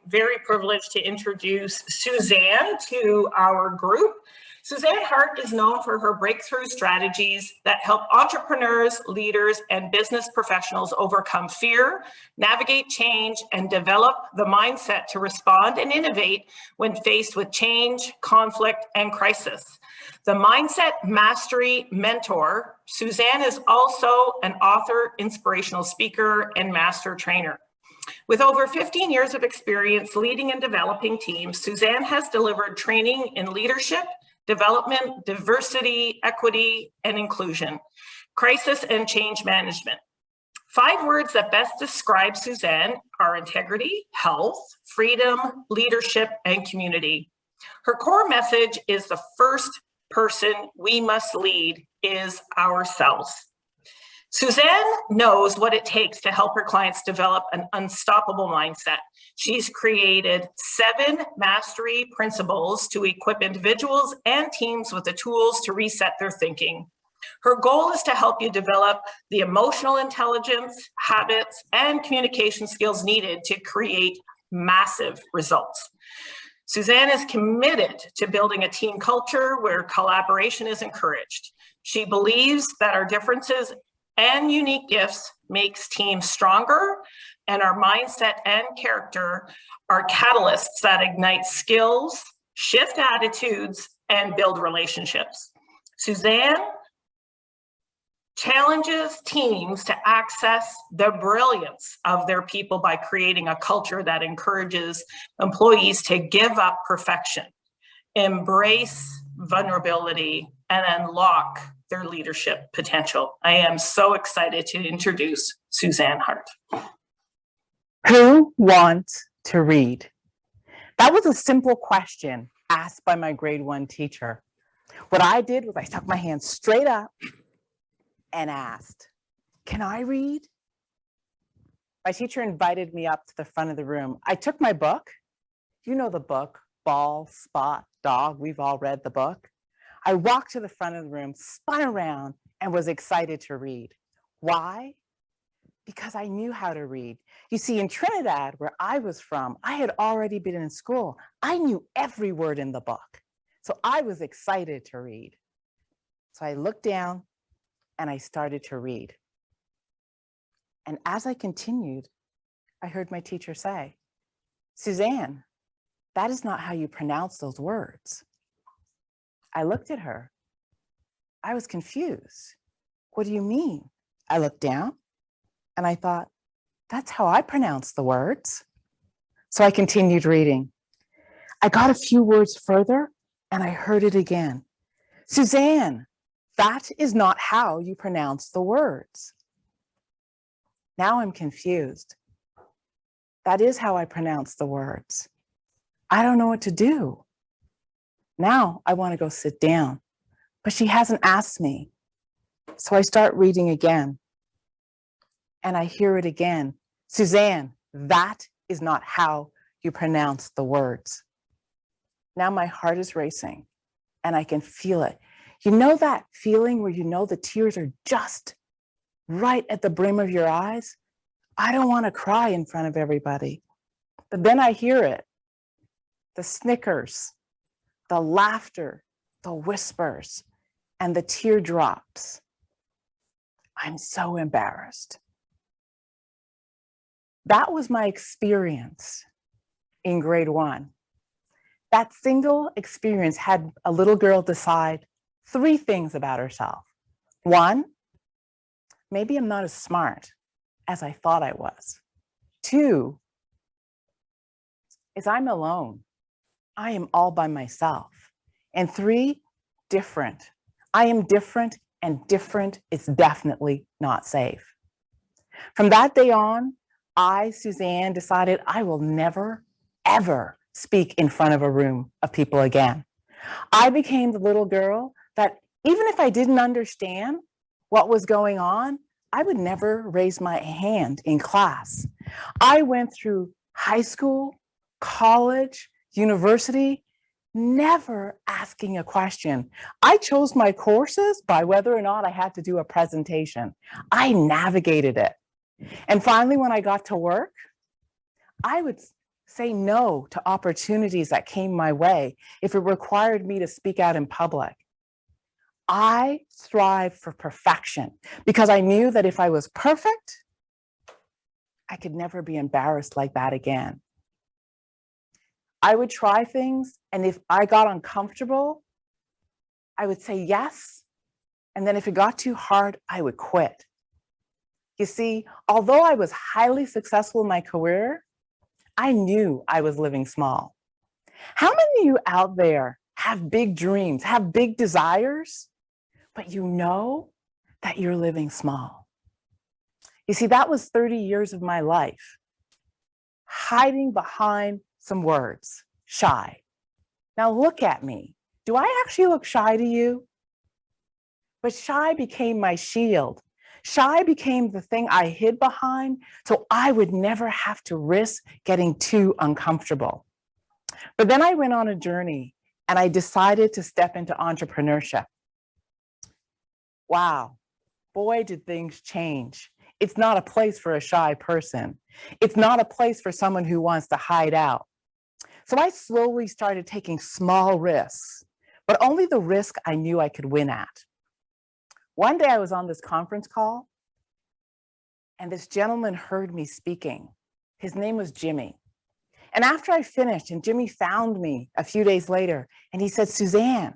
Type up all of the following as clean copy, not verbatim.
very privileged to introduce Suzan to our group. Suzan Hart is known for her breakthrough strategies that help entrepreneurs, leaders, and business professionals overcome fear, navigate change, and develop the mindset to respond and innovate when faced with change, conflict, and crisis. The Mindset Mastery Mentor, Suzan is also an author, inspirational speaker, and master trainer. With over 15 years of experience leading and developing teams, Suzan has delivered training in leadership, development, diversity, equity, and inclusion, crisis and change management. 5 words that best describe Suzan are integrity, health, freedom, leadership, and community. Her core message is the first person we must lead is ourselves. Suzan knows what it takes to help her clients develop an unstoppable mindset. She's created 7 mastery principles to equip individuals and teams with the tools to reset their thinking. Her goal is to help you develop the emotional intelligence, habits, and communication skills needed to create massive results. Suzan is committed to building a team culture where collaboration is encouraged. She believes that our differences and unique gifts makes teams stronger, and our mindset and character are catalysts that ignite skills, shift attitudes, and build relationships. Suzan challenges teams to access the brilliance of their people by creating a culture that encourages employees to give up perfection, embrace vulnerability, and unlock their leadership potential. I am so excited to introduce Suzan Hart. Who wants to read? That was a simple question asked by my grade 1 teacher. What I did was I stuck my hand straight up and asked, "Can I read?" My teacher invited me up to the front of the room. I took my book. You know the book, Ball, Spot, Dog. We've all read the book. I walked to the front of the room, spun around, and was excited to read. Why? Because I knew how to read. You see, in Trinidad, where I was from, I had already been in school. I knew every word in the book. So I was excited to read. So I looked down and I started to read. And as I continued, I heard my teacher say, "Suzan, that is not how you pronounce those words." I looked at her. I was confused. "What do you mean?" I looked down and I thought, that's how I pronounce the words. So I continued reading. I got a few words further and I heard it again. "Suzan, that is not how you pronounce the words." Now I'm confused. That is how I pronounce the words. I don't know what to do. Now I want to go sit down, but she hasn't asked me. So I start reading again. And I hear it again. "Suzan, that is not how you pronounce the words." Now my heart is racing and I can feel it. You know that feeling where you know the tears are just right at the brim of your eyes? I don't want to cry in front of everybody. But then I hear it. The snickers, the laughter, the whispers, and the teardrops. I'm so embarrassed. That was my experience in grade 1. That single experience had a little girl decide 3 things about herself. 1, maybe I'm not as smart as I thought I was. 2, is I'm alone. I am all by myself. And 3, different. I am different, and different is definitely not safe. From that day on, I, Suzan, decided I will never, ever speak in front of a room of people again. I became the little girl that even if I didn't understand what was going on, I would never raise my hand in class. I went through high school, college, university, never asking a question. I chose my courses by whether or not I had to do a presentation. I navigated it. And finally, when I got to work, I would say no to opportunities that came my way if it required me to speak out in public. I strive for perfection because I knew that if I was perfect, I could never be embarrassed like that again. I would try things, and if I got uncomfortable, I would say yes. And then if it got too hard, I would quit. You see, although I was highly successful in my career, I knew I was living small. How many of you out there have big dreams, have big desires, but you know that you're living small? You see, that was 30 years of my life, hiding behind some words, shy. Now look at me. Do I actually look shy to you? But shy became my shield. Shy became the thing I hid behind so I would never have to risk getting too uncomfortable. But then I went on a journey and I decided to step into entrepreneurship. Wow, boy, did things change. It's not a place for a shy person. It's not a place for someone who wants to hide out. So I slowly started taking small risks, but only the risk I knew I could win at. One day I was on this conference call and this gentleman heard me speaking. His name was Jimmy. And after I finished, and Jimmy found me a few days later, and he said, Suzanne,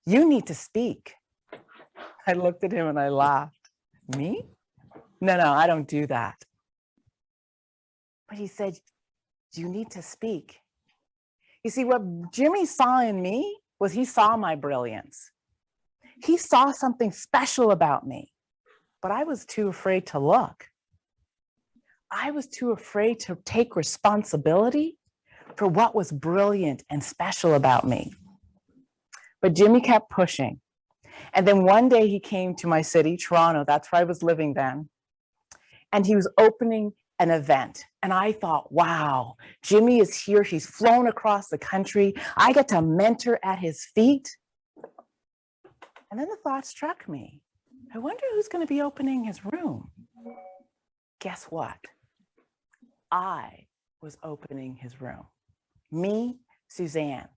you need to speak. I looked at him and I laughed. Me? No, I don't do that. But he said, you need to speak. You see, what Jimmy saw in me was he saw my brilliance. He saw something special about me, but I was too afraid to look. I was too afraid to take responsibility for what was brilliant and special about me. But Jimmy kept pushing. And then one day he came to my city, Toronto, that's where I was living then. And he was opening an event. And I thought, wow, Jimmy is here. He's flown across the country. I get to mentor at his feet. And then the thought struck me, I wonder who's going to be opening his room. Guess what? I was opening his room. Me, Suzanne.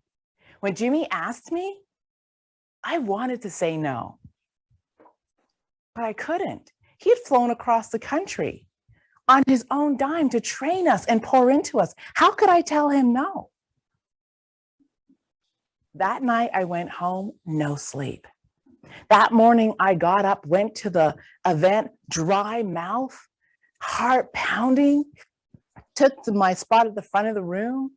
When Jimmy asked me, I wanted to say no, but I couldn't. He had flown across the country on his own dime to train us and pour into us. How could I tell him no? That night I went home, no sleep. That morning I got up, went to the event, dry mouth, heart pounding, took my spot at the front of the room,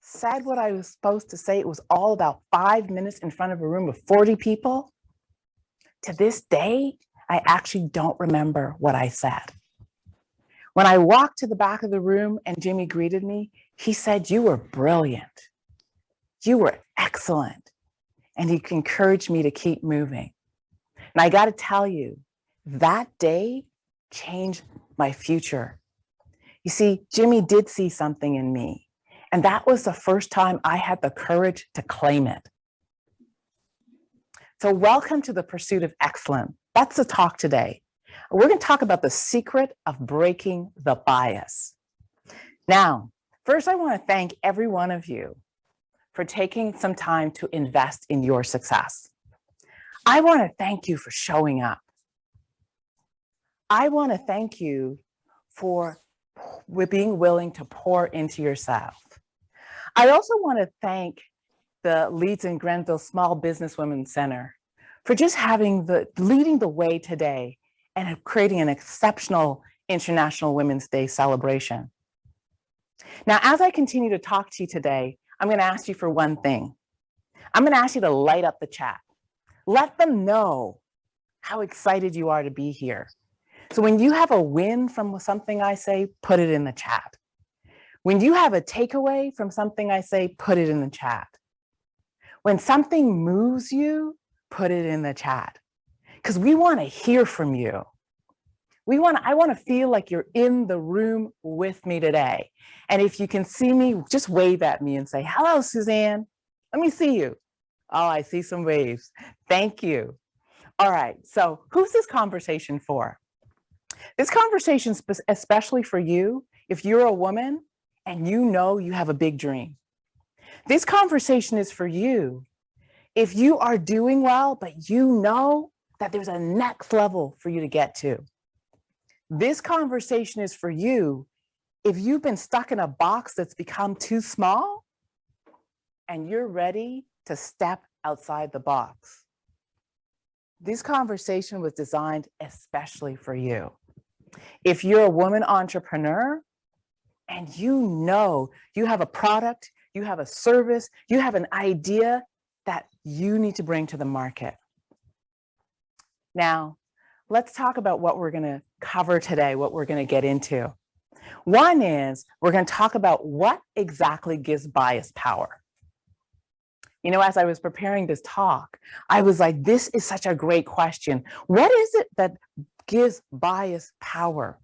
said what I was supposed to say. It was all about 5 minutes in front of a room of 40 people. To this day, I actually don't remember what I said. When I walked to the back of the room and Jimmy greeted me, he said, you were brilliant. You were excellent. And he encouraged me to keep moving. And I got to tell you, that day changed my future. You see, Jimmy did see something in me. And that was the first time I had the courage to claim it. So welcome to the pursuit of excellence. That's the talk today. We're going to talk about the secret of breaking the bias. Now, first, I want to thank every one of you for taking some time to invest in your success. I want to thank you for showing up. I want to thank you for being willing to pour into yourself. I also want to thank the Leeds and Grenville Small Business Women's Center for just leading the way today and creating an exceptional International Women's Day celebration. Now, as I continue to talk to you today, I'm going to ask you for one thing. I'm going to ask you to light up the chat. Let them know how excited you are to be here. So when you have a win from something I say, put it in the chat. When you have a takeaway from something I say, put it in the chat. When something moves you, put it in the chat. Because we want to hear from you. I want to feel like you're in the room with me today. And if you can see me, just wave at me and say, hello, Suzanne. Let me see you. Oh, I see some waves. Thank you. All right. So who's this conversation for? This conversation, especially for you, if you're a woman and you know you have a big dream. This conversation is for you. If you are doing well, but you know that there's a next level for you to get to. This conversation is for you if you've been stuck in a box that's become too small and you're ready to step outside the box. This conversation was designed especially for you. If you're a woman entrepreneur and you know you have a product, you have a service, you have an idea that you need to bring to the market. Now, let's talk about what we're going to cover today, what we're going to get into. One is we're going to talk about what exactly gives bias power. You know, as I was preparing this talk, I was like, this is such a great question. What is it that gives bias power?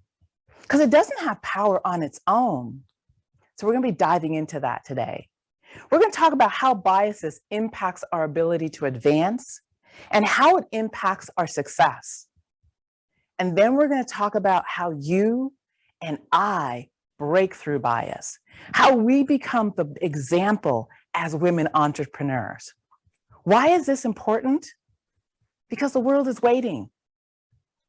Because it doesn't have power on its own. So we're going to be diving into that today. We're going to talk about how biases impacts our ability to advance and how it impacts our success. And then we're going to talk about how you and I break through bias, how we become the example as women entrepreneurs. Why is this important? Because the world is waiting.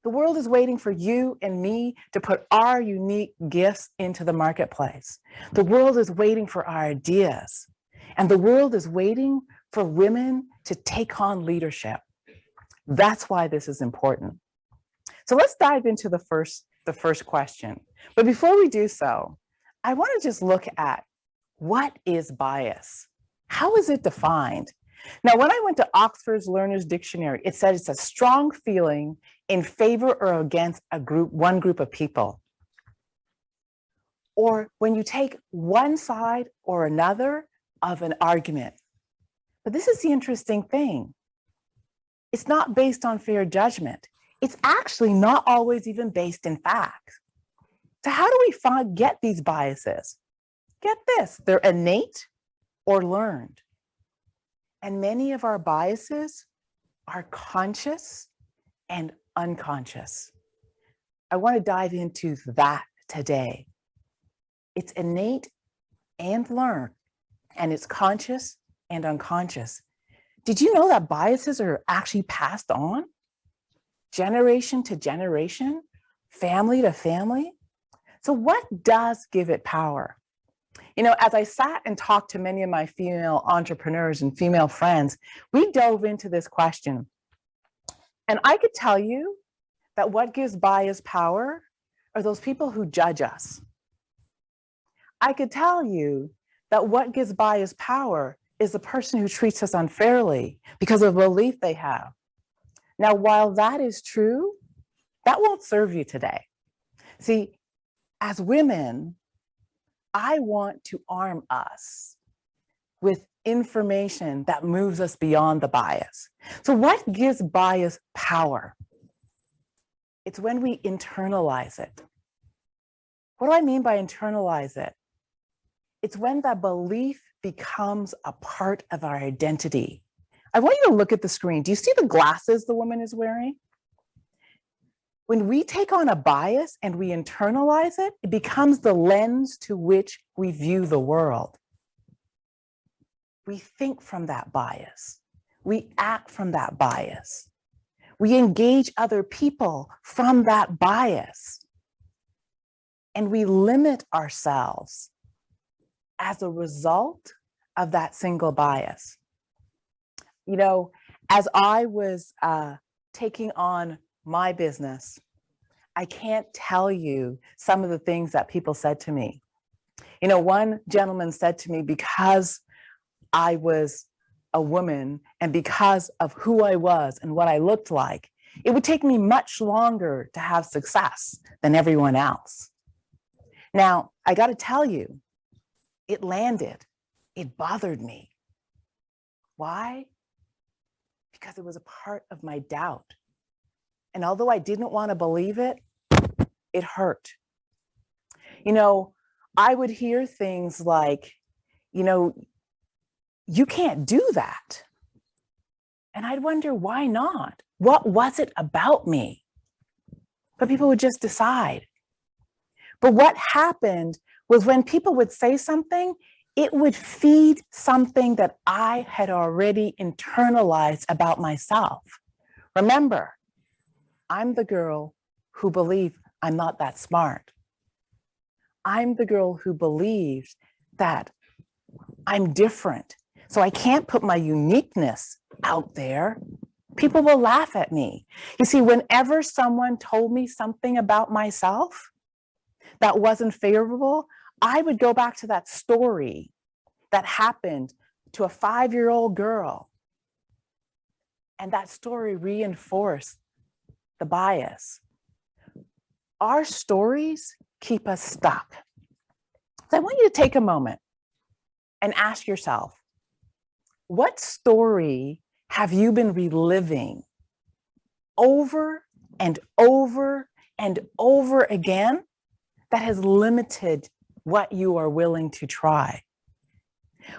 The world is waiting for you and me to put our unique gifts into the marketplace. The world is waiting for our ideas. And the world is waiting for women to take on leadership. That's why this is important. So let's dive into the first question. But before we do so, I want to just look at what is bias? How is it defined? Now, when I went to Oxford's Learner's Dictionary, it said it's a strong feeling in favor or against one group of people. Or when you take one side or another of an argument. But this is the interesting thing. It's not based on fair judgment. It's actually not always even based in fact. So how do we get these biases? Get this, they're innate or learned. And many of our biases are conscious and unconscious. I want to dive into that today. It's innate and learned, and it's conscious and unconscious. Did you know that biases are actually passed on? Generation to generation, family to family? So what does give it power? You know, as I sat and talked to many of my female entrepreneurs and female friends, we dove into this question. And I could tell you that what gives bias power are those people who judge us. I could tell you that what gives bias power is the person who treats us unfairly because of a belief they have. Now, while that is true, that won't serve you today. See, as women, I want to arm us with information that moves us beyond the bias. So what gives bias power? It's when we internalize it. What do I mean by internalize it? It's when that belief becomes a part of our identity. I want you to look at the screen. Do you see the glasses the woman is wearing? When we take on a bias and we internalize it, it becomes the lens to which we view the world. We think from that bias. We act from that bias. We engage other people from that bias. And we limit ourselves as a result of that single bias. You know, as I was taking on my business, I can't tell you some of the things that people said to me. You know, one gentleman said to me, because I was a woman and because of who I was and what I looked like, it would take me much longer to have success than everyone else. Now, I got to tell you, it landed. It bothered me. Why? Because it was a part of my doubt. And although I didn't want to believe it, it hurt. You know, I would hear things like, you know, you can't do that. And I'd wonder, why not? What was it about me? But people would just decide. But what happened was when people would say something, it would feed something that I had already internalized about myself. Remember, I'm the girl who believed I'm not that smart. I'm the girl who believes that I'm different. So I can't put my uniqueness out there. People will laugh at me. You see, whenever someone told me something about myself that wasn't favorable, I would go back to that story that happened to a 5-year-old girl. And that story reinforced the bias. Our stories keep us stuck. So I want you to take a moment and ask yourself, what story have you been reliving over and over and over again that has limited what you are willing to try?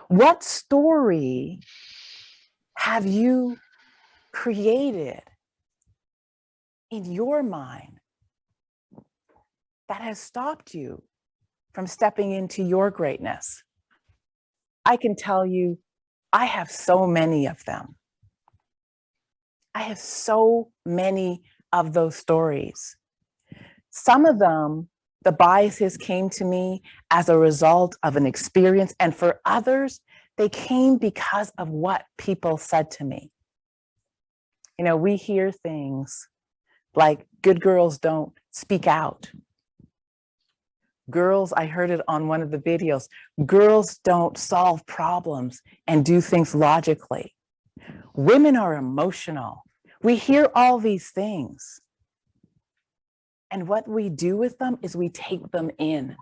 What story have you created in your mind that has stopped you from stepping into your greatness? I can tell you, I have so many of them. I have so many of those stories. Some of them, the biases came to me as a result of an experience, and for others, they came because of what people said to me. You know, we hear things like good girls don't speak out. Girls, I heard it on one of the videos, girls don't solve problems and do things logically. Women are emotional. We hear all these things. And what we do with them is we take them in.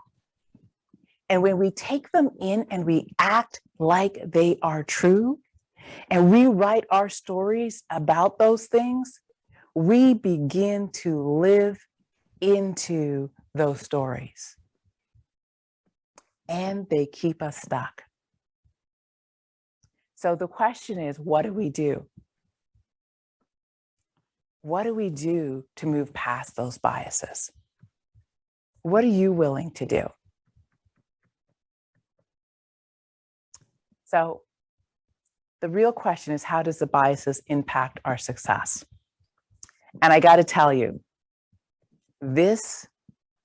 And when we take them in and we act like they are true, and we write our stories about those things, we begin to live into those stories. And they keep us stuck. So the question is, what do we do? What do we do to move past those biases? What are you willing to do? So the real question is, how does the biases impact our success? And I got to tell you, this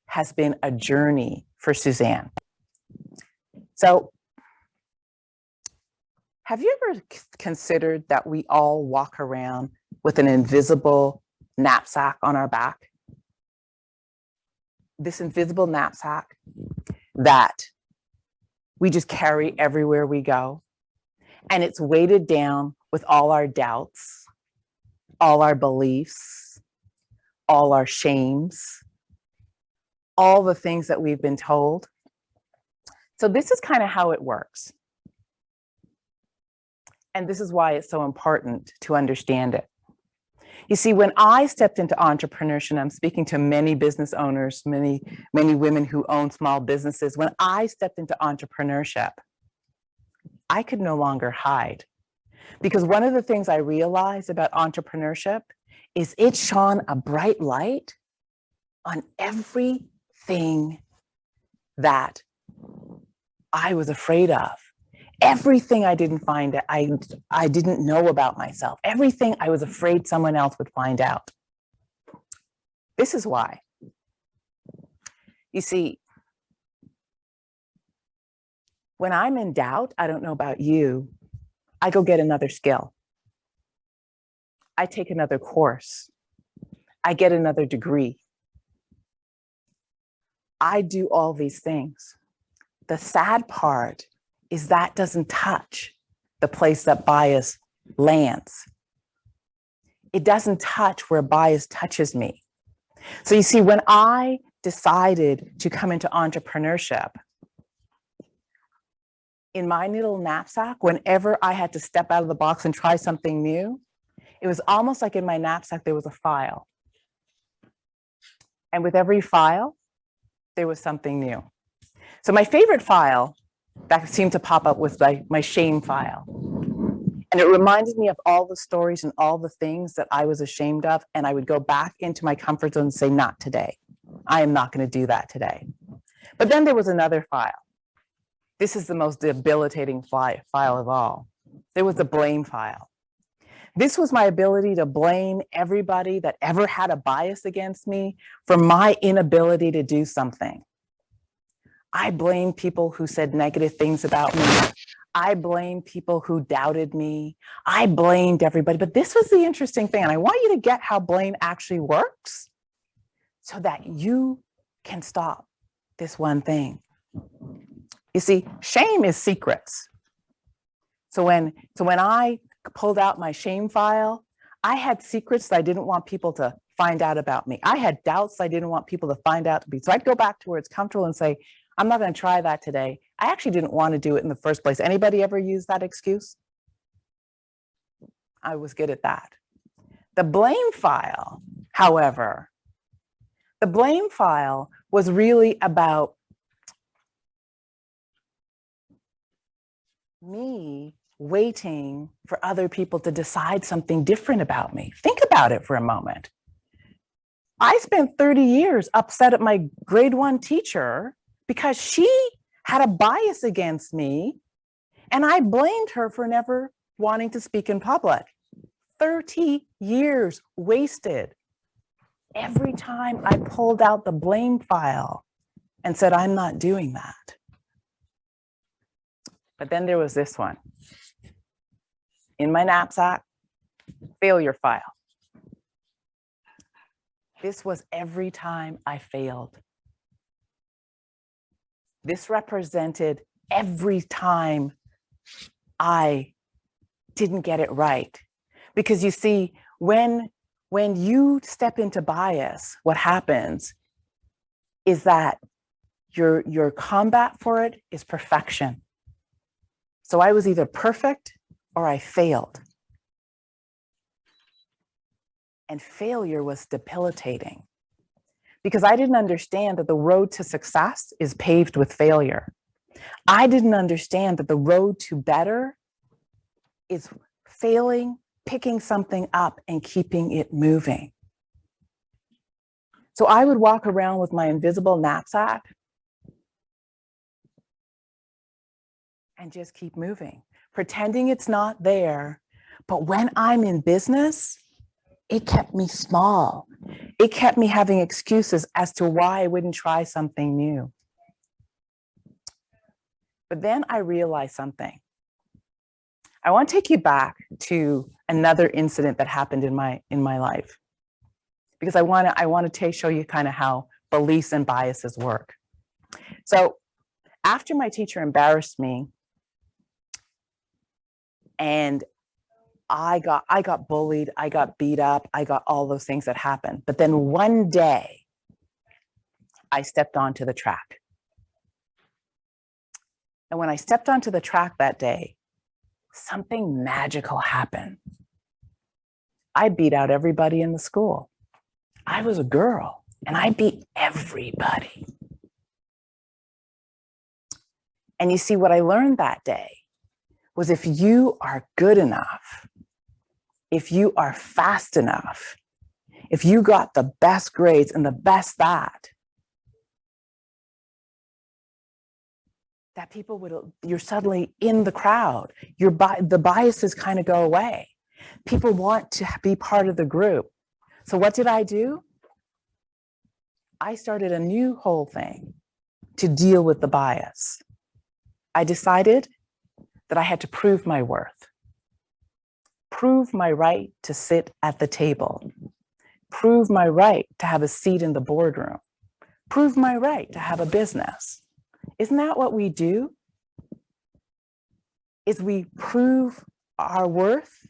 has been a journey for Suzanne. So have you ever considered that we all walk around with an invisible knapsack on our back? This invisible knapsack that we just carry everywhere we go. And it's weighted down with all our doubts, all our beliefs, all our shames, all the things that we've been told. So this is kind of how it works. And this is why it's so important to understand it. You see, when I stepped into entrepreneurship, I'm speaking to many business owners, many women who own small businesses. When I stepped into entrepreneurship, I could no longer hide. Because one of the things I realized about entrepreneurship is it shone a bright light on everything that I was afraid of. Everything I didn't find, I didn't know about myself. Everything I was afraid someone else would find out. This is why. You see, when I'm in doubt, I don't know about you, I go get another skill. I take another course. I get another degree. I do all these things. The sad part is that doesn't touch the place that bias lands. It doesn't touch where bias touches me. So you see, when I decided to come into entrepreneurship, in my little knapsack, whenever I had to step out of the box and try something new, it was almost like in my knapsack, there was a file. And with every file, there was something new. So my favorite file that seemed to pop up was my shame file. And it reminded me of all the stories and all the things that I was ashamed of. And I would go back into my comfort zone and say, not today. I am not going to do that today. But then there was another file. This is the most debilitating file of all. There was the blame file. This was my ability to blame everybody that ever had a bias against me for my inability to do something. I blamed people who said negative things about me. I blamed people who doubted me. I blamed everybody. But this was the interesting thing. And I want you to get how blame actually works so that you can stop this one thing. You see, shame is secrets. So when I pulled out my shame file, I had secrets that I didn't want people to find out about me. I had doubts I didn't want people to find out to me. So I'd go back to where it's comfortable and say, I'm not going to try that today. I actually didn't want to do it in the first place. Anybody ever use that excuse? I was good at that. The blame file, however, the blame file was really about me waiting for other people to decide something different about me. Think about it for a moment. I spent 30 years upset at my grade 1 teacher because she had a bias against me, and I blamed her for never wanting to speak in public. 30 years wasted. Every time I pulled out the blame file and said, I'm not doing that. But then there was this one. In my knapsack, failure file. This was every time I failed. This represented every time I didn't get it right. Because you see, when you step into bias, what happens is that your combat for it is perfection. So I was either perfect or I failed. And failure was debilitating because I didn't understand that the road to success is paved with failure. I didn't understand that the road to better is failing, picking something up and keeping it moving. So I would walk around with my invisible knapsack and just keep moving, pretending it's not there. But when I'm in business, it kept me small. It kept me having excuses as to why I wouldn't try something new. But then I realized something. I want to take you back to another incident that happened in my life, because I want to show you kind of how beliefs and biases work. So after my teacher embarrassed me, and I got bullied, I got beat up, I got all those things that happened. But then one day, I stepped onto the track. And when I stepped onto the track that day, something magical happened. I beat out everybody in the school. I was a girl, and I beat everybody. And you see, what I learned that day was if you are good enough, if you are fast enough, if you got the best grades and the best that people you're suddenly in the crowd. The biases kind of go away. People want to be part of the group. So what did I do? I started a new whole thing to deal with the bias. I decided that I had to prove my worth, prove my right to sit at the table, prove my right to have a seat in the boardroom, prove my right to have a business. Isn't that what we do? Is we prove our worth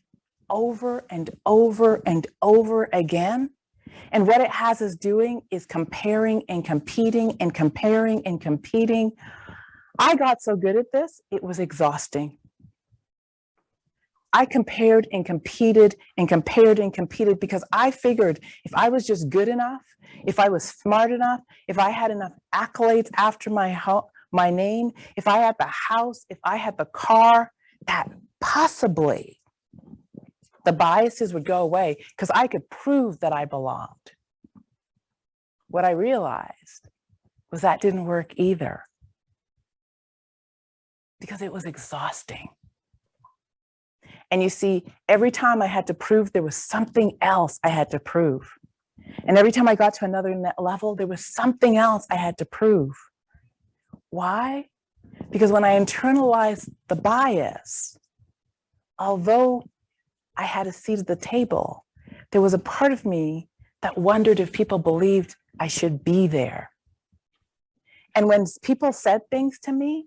over and over and over again. And what it has us doing is comparing and competing and comparing and competing. I got so good at this, it was exhausting. I compared and competed and compared and competed because I figured if I was just good enough, if I was smart enough, if I had enough accolades after my name, if I had the house, if I had the car, that possibly the biases would go away because I could prove that I belonged. What I realized was that didn't work either, because it was exhausting. And you see, every time I had to prove, there was something else I had to prove. And every time I got to another level, there was something else I had to prove. Why? Because when I internalized the bias, although I had a seat at the table, there was a part of me that wondered if people believed I should be there. And when people said things to me,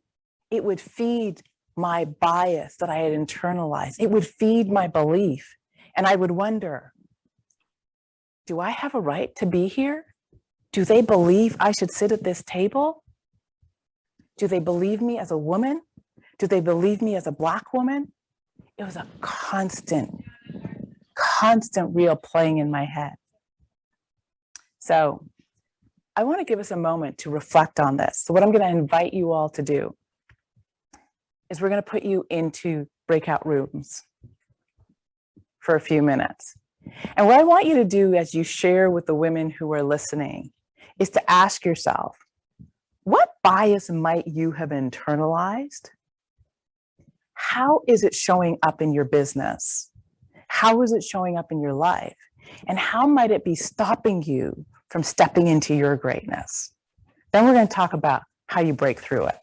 it would feed my bias that I had internalized. It would feed my belief. And I would wonder, do I have a right to be here? Do they believe I should sit at this table? Do they believe me as a woman? Do they believe me as a Black woman? It was a constant reel playing in my head. So I want to give us a moment to reflect on this. So what I'm going to invite you all to do is we're going to put you into breakout rooms for a few minutes. And what I want you to do as you share with the women who are listening is to ask yourself, what bias might you have internalized? How is it showing up in your business? How is it showing up in your life? And how might it be stopping you from stepping into your greatness? Then we're going to talk about how you break through it.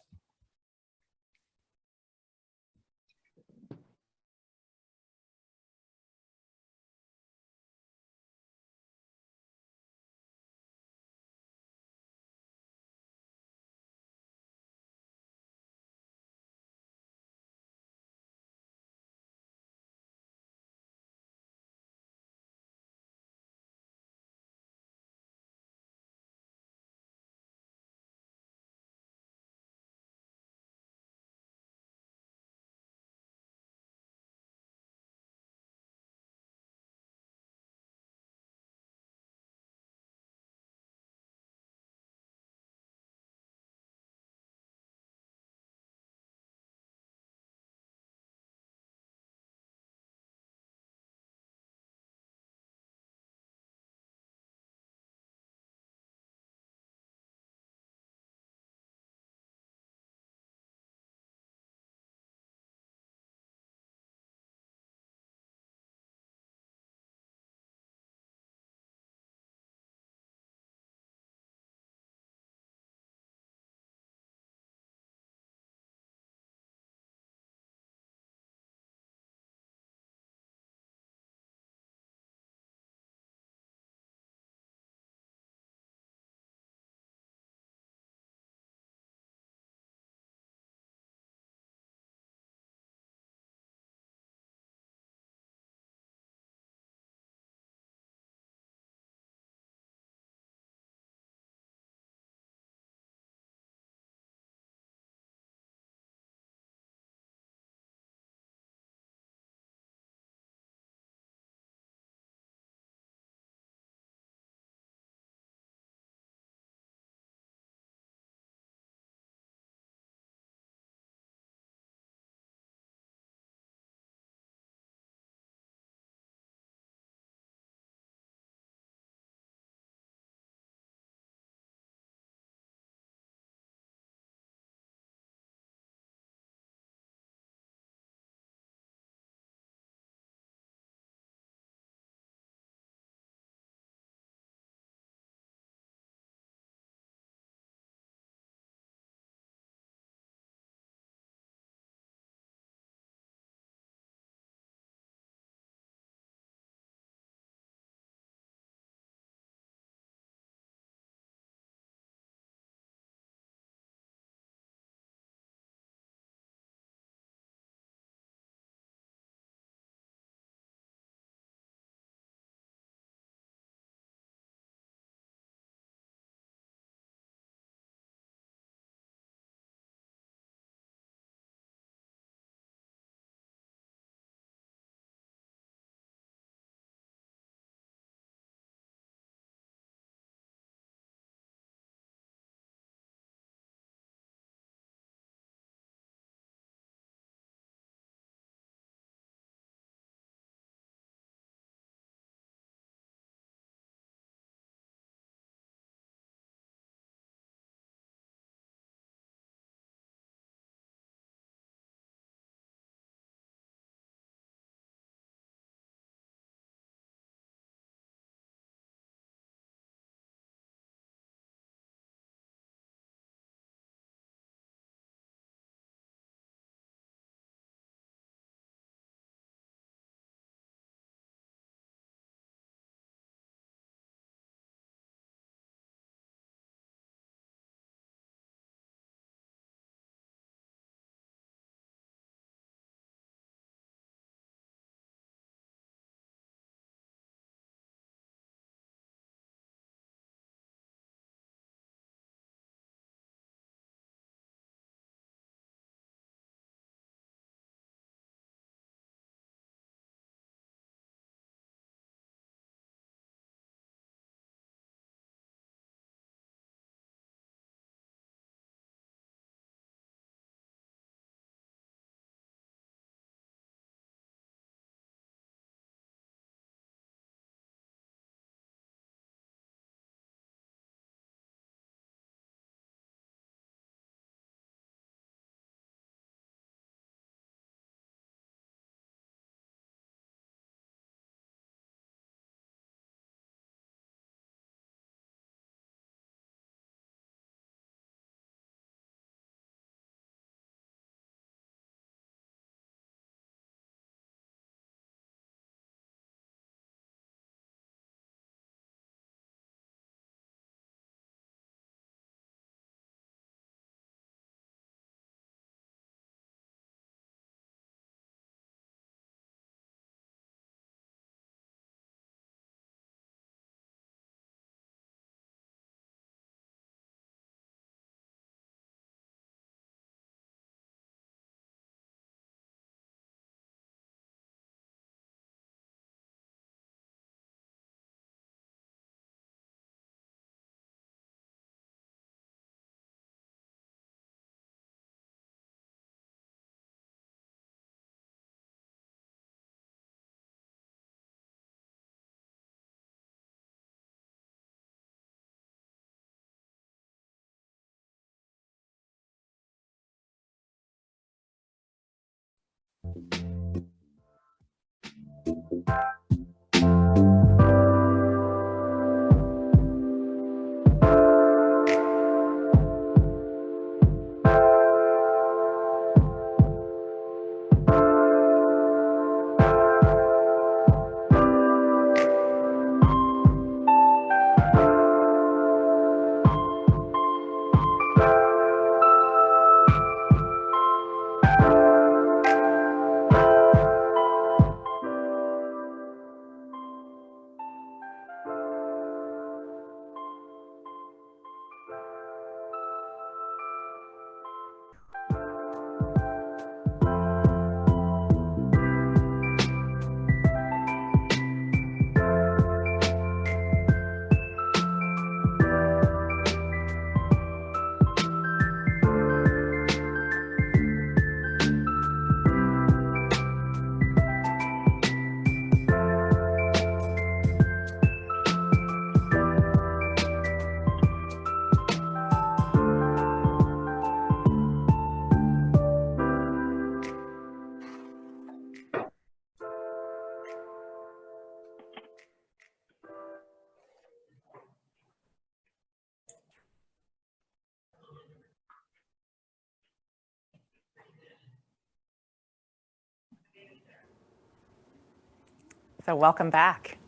So welcome back.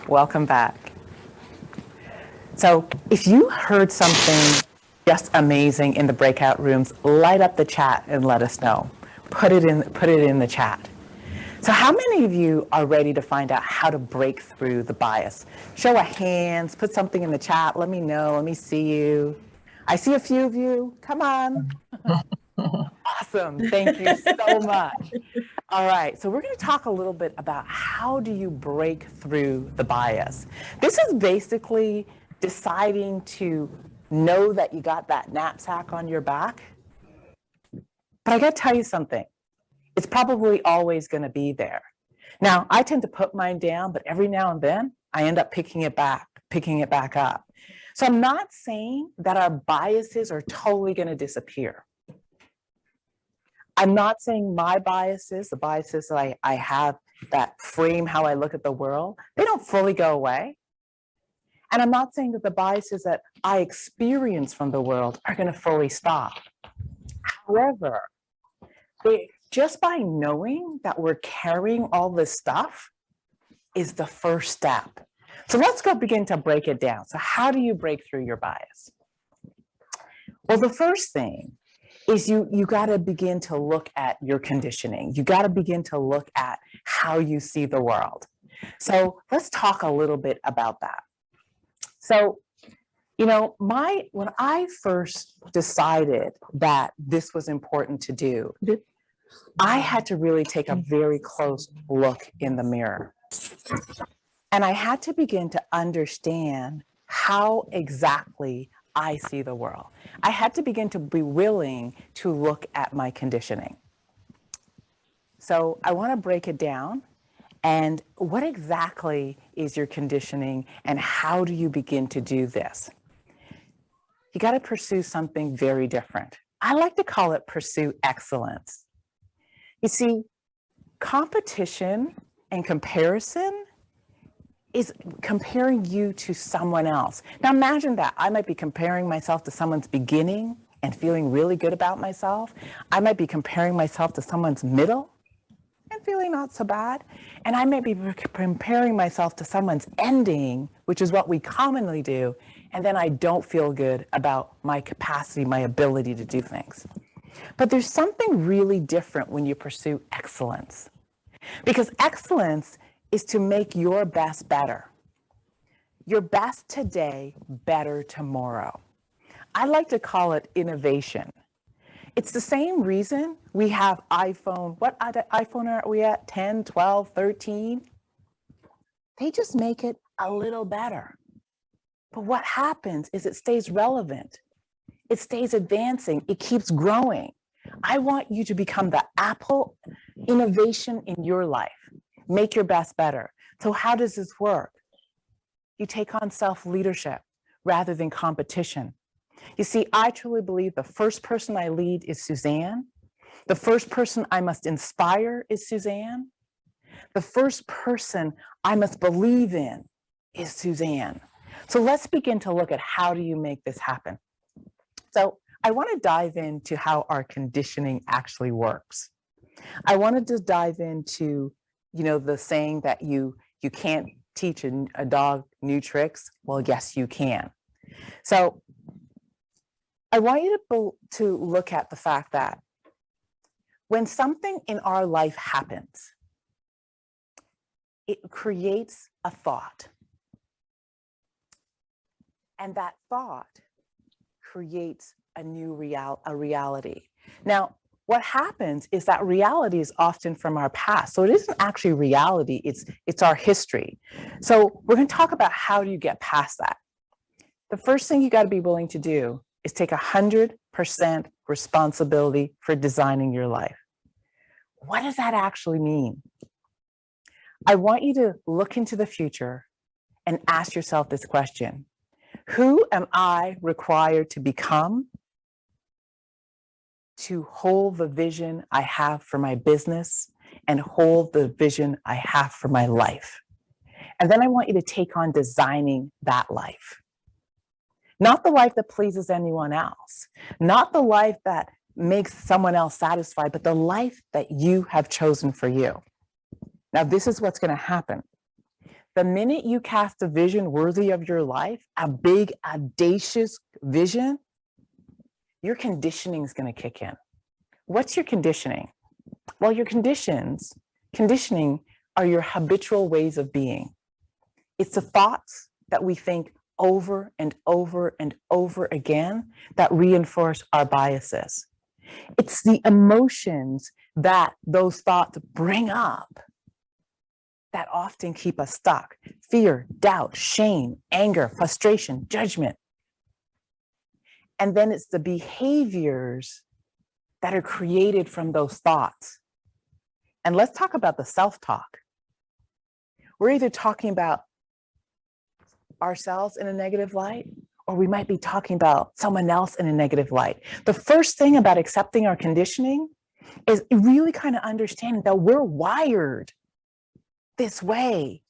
Welcome back. So if you heard something just amazing in the breakout rooms, light up the chat and let us know. Put it in the chat. So how many of you are ready to find out how to break through the bias? Show of hands, put something in the chat, let me know, let me see you. I see a few of you, come on. Awesome, thank you so much. All right, so we're going to talk a little bit about how do you break through the bias. This is basically deciding to know that you got that knapsack on your back. But I got to tell you something, it's probably always going to be there. Now, I tend to put mine down, but every now and then I end up picking it back up. So I'm not saying that our biases are totally going to disappear. I'm not saying my biases, the biases that I have that frame how I look at the world, they don't fully go away. And I'm not saying that the biases that I experience from the world are going to fully stop. However, just by knowing that we're carrying all this stuff is the first step. So let's go begin to break it down. So how do you break through your bias? Well, the first thing is you got to begin to look at your conditioning. You got to begin to look at how you see the world. So let's talk a little bit about that. So, you know, when I first decided that this was important to do, I had to really take a very close look in the mirror. And I had to begin to understand how exactly I see the world. I had to begin to be willing to look at my conditioning. So I want to break it down. And what exactly is your conditioning and how do you begin to do this? You got to pursue something very different. I like to call it pursue excellence. You see, competition and comparison is comparing you to someone else. Now imagine that. I might be comparing myself to someone's beginning and feeling really good about myself. I might be comparing myself to someone's middle and feeling not so bad. And I might be comparing myself to someone's ending, which is what we commonly do, and then I don't feel good about my capacity, my ability to do things. But there's something really different when you pursue excellence. Because excellence is to make your best better. Your best today, better tomorrow. I like to call it innovation. It's the same reason we have iPhone. What iPhone are we at? 10, 12, 13? They just make it a little better. But what happens is it stays relevant. It stays advancing. It keeps growing. I want you to become the Apple innovation in your life. Make your best better. So how does this work? You take on self-leadership rather than competition. You see, I truly believe the first person I lead is Suzan, The first person I must inspire is Suzan. The first person I must believe in is Suzan. So let's begin to look at how do you make this happen. So I want to dive into how our conditioning actually works. I wanted to dive into, the saying that you can't teach a dog new tricks. Well, yes, you can. So I want you to look at the fact that when something in our life happens, it creates a thought. And that thought creates a new reality. Now, what happens is that reality is often from our past. So it isn't actually reality, it's our history. So we're going to talk about how do you get past that. The first thing you got to be willing to do is take 100% responsibility for designing your life. What does that actually mean? I want you to look into the future and ask yourself this question. Who am I required to become to hold the vision I have for my business and hold the vision I have for my life? And then I want you to take on designing that life. Not the life that pleases anyone else, not the life that makes someone else satisfied, but the life that you have chosen for you. Now, this is what's going to happen. The minute you cast a vision worthy of your life, a big, audacious vision, your conditioning is going to kick in. What's your conditioning? Well, your conditioning are your habitual ways of being. It's the thoughts that we think over and over and over again that reinforce our biases. It's the emotions that those thoughts bring up that often keep us stuck. Fear, doubt, shame, anger, frustration, judgment. And then it's the behaviors that are created from those thoughts. And let's talk about the self-talk. We're either talking about ourselves in a negative light, or we might be talking about someone else in a negative light. The first thing about accepting our conditioning is really kind of understanding that we're wired this way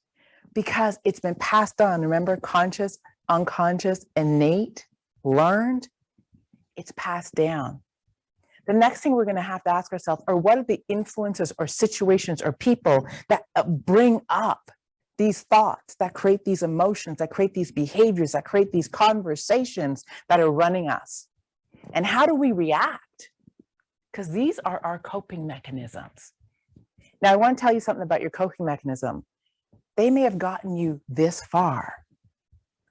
because it's been passed on. Remember, conscious, unconscious, innate, learned, it's passed down. The next thing we're going to have to ask ourselves are what are the influences or situations or people that bring up these thoughts, that create these emotions, that create these behaviors, that create these conversations that are running us? And how do we react? Because these are our coping mechanisms. Now, I want to tell you something about your coping mechanism. They may have gotten you this far,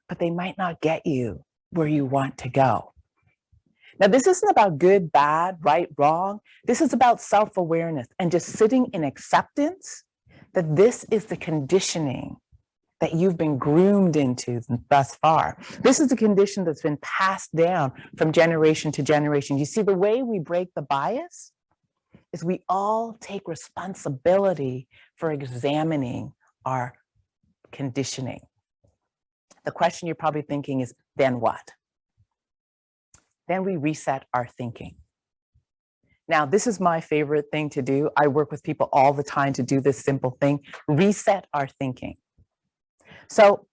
but they might not get you where you want to go. Now, this isn't about good, bad, right, wrong. This is about self-awareness and just sitting in acceptance that this is the conditioning that you've been groomed into thus far. This is the condition that's been passed down from generation to generation. You see, the way we break the bias is we all take responsibility for examining our conditioning. The question you're probably thinking is, then what? Then we reset our thinking. Now, this is my favorite thing to do. I work with people all the time to do this simple thing, reset our thinking. So,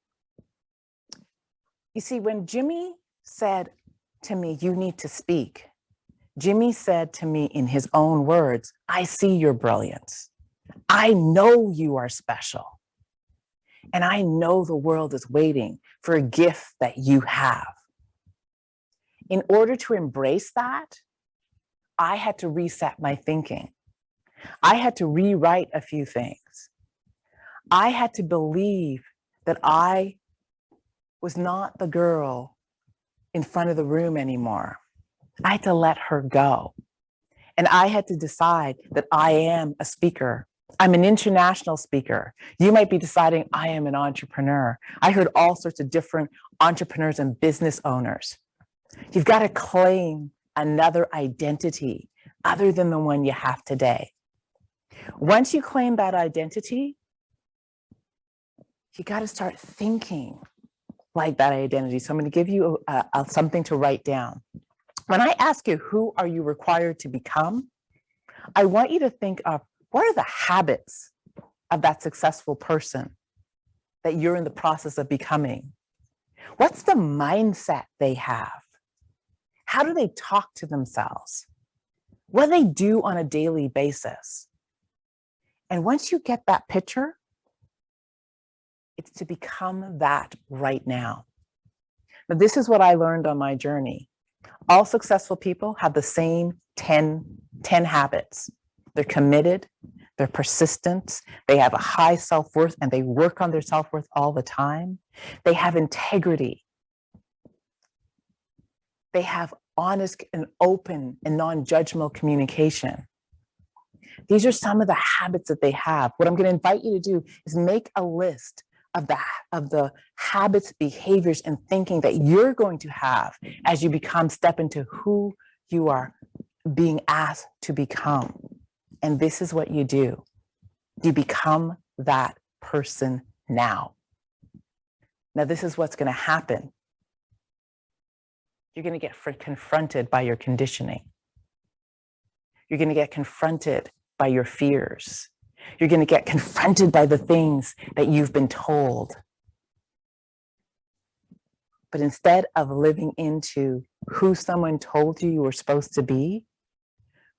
you see, when Jimmy said to me, you need to speak, Jimmy said to me in his own words, I see your brilliance. I know you are special. And I know the world is waiting for a gift that you have. In order to embrace that, I had to reset my thinking. I had to rewrite a few things. I had to believe that I was not the girl in front of the room anymore. I had to let her go. And I had to decide that I am a speaker. I'm an international speaker. You might be deciding I am an entrepreneur. I heard all sorts of different entrepreneurs and business owners. You've got to claim another identity other than the one you have today. Once you claim that identity, you got to start thinking like that identity. So I'm going to give you something to write down. When I ask you, who are you required to become? I want you to think of what are the habits of that successful person that you're in the process of becoming? What's the mindset they have? How do they talk to themselves? What do they do on a daily basis? And once you get that picture, it's to become that right now. Now, this is what I learned on my journey. All successful people have the same 10 habits. They're committed, they're persistent, they have a high self-worth, and they work on their self-worth all the time. They have integrity. They have honest and open and non-judgmental communication. These are some of the habits that they have. What I'm going to invite you to do is make a list of the habits, behaviors, and thinking that you're going to have as you step into who you are being asked to become. And this is what you do. You become that person now. Now, this is what's going to happen. You're going to get confronted by your conditioning. You're going to get confronted by your fears. You're going to get confronted by the things that you've been told. But instead of living into who someone told you were supposed to be,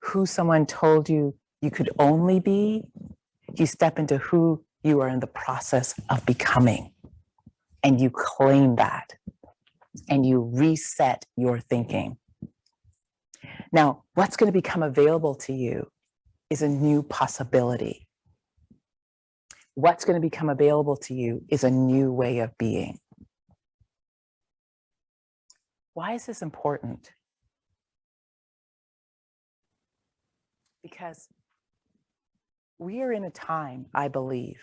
who someone told you you could only be, you step into who you are in the process of becoming. And you claim that. And you reset your thinking. Now, what's going to become available to you is a new possibility. What's going to become available to you is a new way of being. Why is this important? Because we are in a time, I believe,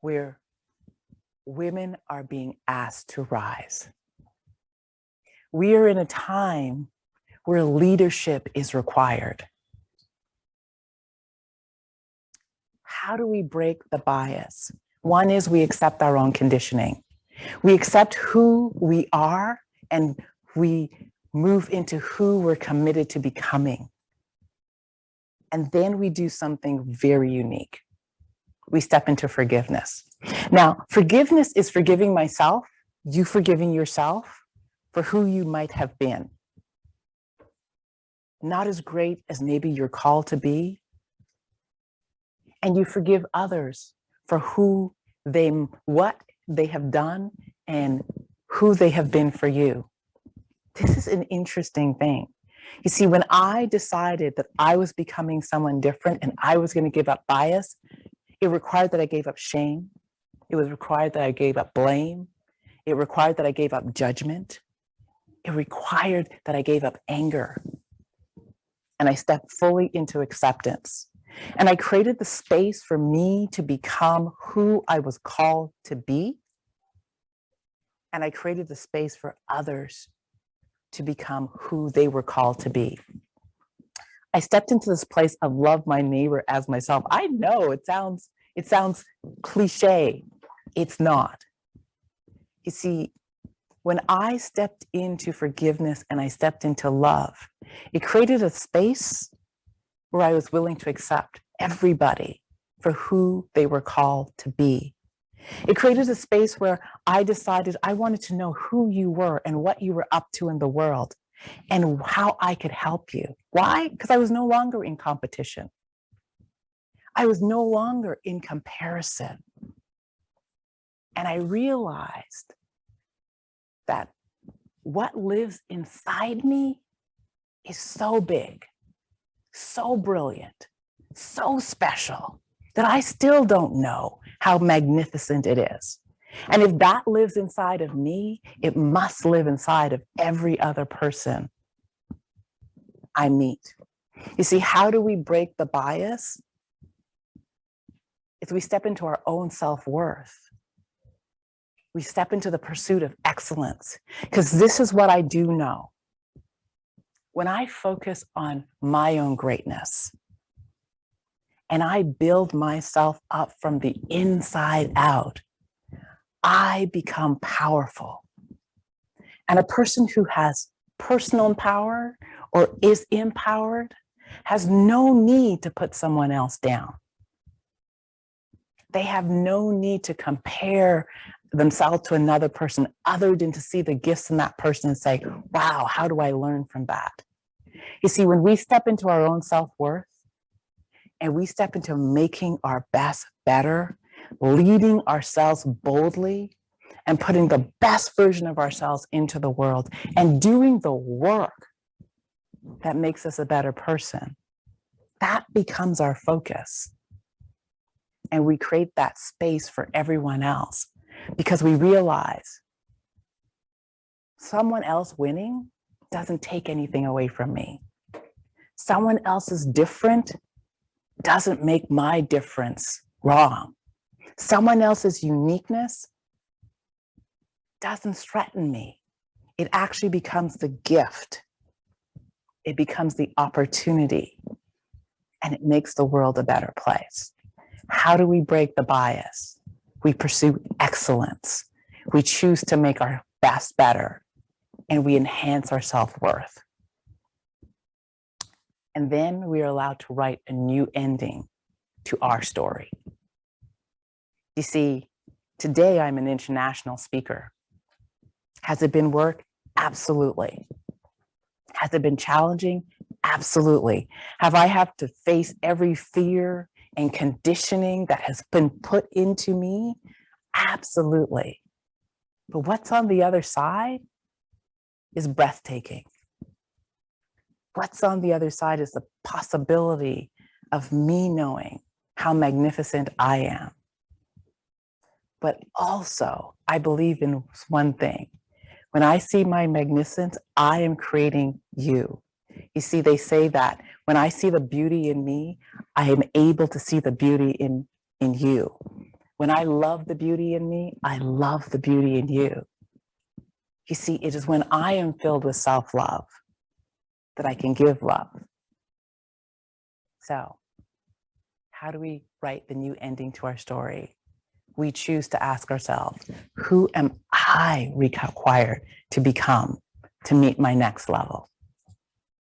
where women are being asked to rise. We are in a time where leadership is required. How do we break the bias? One is we accept our own conditioning. We accept who we are and we move into who we're committed to becoming. And then we do something very unique. We step into forgiveness. Now, forgiveness is forgiving myself, you forgiving yourself for who you might have been. Not as great as maybe you're called to be. And you forgive others for what they have done and who they have been for you. This is an interesting thing. You see, when I decided that I was becoming someone different and I was going to give up bias, it required that I gave up shame. It was required that I gave up blame. It required that I gave up judgment. It required that I gave up anger. And I stepped fully into acceptance. And I created the space for me to become who I was called to be. And I created the space for others to become who they were called to be. I stepped into this place of love my neighbor as myself. I know it sounds cliche. It's not. You see, when I stepped into forgiveness and I stepped into love, it created a space where I was willing to accept everybody for who they were called to be. It created a space where I decided I wanted to know who you were and what you were up to in the world and how I could help you. Why? Because I was no longer in competition. I was no longer in comparison. And I realized that what lives inside me is so big, so brilliant, so special that I still don't know how magnificent it is. And if that lives inside of me, it must live inside of every other person I meet. You see, how do we break the bias? It's we step into our own self-worth. We step into the pursuit of excellence, because this is what I do know. When I focus on my own greatness and I build myself up from the inside out, I become powerful. And a person who has personal power or is empowered has no need to put someone else down. They have no need to compare themselves to another person other than to see the gifts in that person and say, wow, how do I learn from that? You see, when we step into our own self-worth and we step into making our best better, leading ourselves boldly and putting the best version of ourselves into the world and doing the work that makes us a better person, that becomes our focus. And we create that space for everyone else because we realize someone else winning doesn't take anything away from me. Someone else's different doesn't make my difference wrong. Someone else's uniqueness doesn't threaten me. It actually becomes the gift. It becomes the opportunity, and it makes the world a better place. How do we break the bias? We pursue excellence. We choose to make our best better, and we enhance our self-worth. And then we are allowed to write a new ending to our story. You see, today I'm an international speaker. Has it been work? Absolutely. Has it been challenging? Absolutely. Have I had to face every fear and conditioning that has been put into me? Absolutely. But what's on the other side is breathtaking. What's on the other side is the possibility of me knowing how magnificent I am. But also, I believe in one thing. When I see my magnificence, I am creating you. You see, they say that when I see the beauty in me, I am able to see the beauty in you. When I love the beauty in me, I love the beauty in you. You see, it is when I am filled with self-love that I can give love. So, how do we write the new ending to our story? We choose to ask ourselves, who am I required to become to meet my next level?